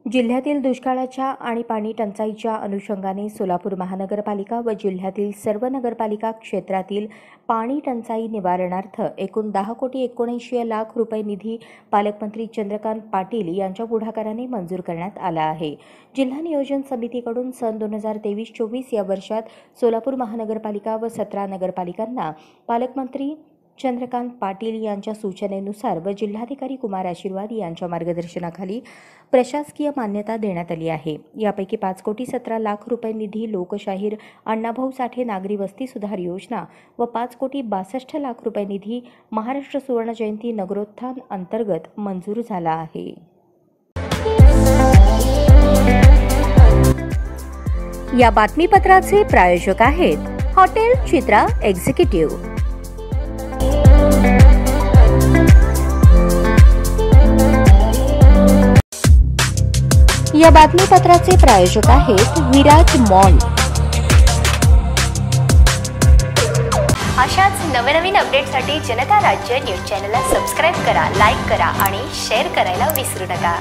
जिल्ह्यातील दुष्काळाच्या आणि पाणी टंचाईच्या अनुषंगाने सोलापूर महानगरपालिका व जिल्ह्यातील सर्व नगरपालिका क्षेत्रातील पाणी टंचाई निवारणार्थ एकूण 10,79,00,000 रुपये निधी पालकमंत्री चंद्रकांत पाटील यांच्या पुढाकाराने मंजूर करण्यात आला आहे। जिल्हा नियोजन समितीकडून सन 2023-24 या वर्षात सोलापूर महानगरपालिका व 17 नगरपालिकांना पालकमंत्री चंद्रकांत पाटील यांच्या सूचनेनुसार व जिल्हाधिकारी कुमार आशीर्वाद यांच्या मार्गदर्शनाखाली प्रशासकीय मान्यता देण्यात आली आहे। यापैकी 5,17,00,000 रुपये निधी लोकशाहीर अण्णाभाऊ साठे नागरी वस्ती सुधार योजना व 5,62,00,000 रुपये निधी महाराष्ट्र सुवर्ण जयंती नगरोत्थान अंतर्गत मंजूर झाला आहे। या बातमीपत्राचे प्रायोजक आहेत हॉटेल चित्रा एक्झिक्युटिव्ह। या बातमीपत्राचे प्रायोजक आहेत विराज मॉल। अशाच नवनवीन अपडेटसाठी जनता राज्य न्यूज चॅनलला सबस्क्राइब करा, लाईक करा आणि शेअर करायला विसरू नका।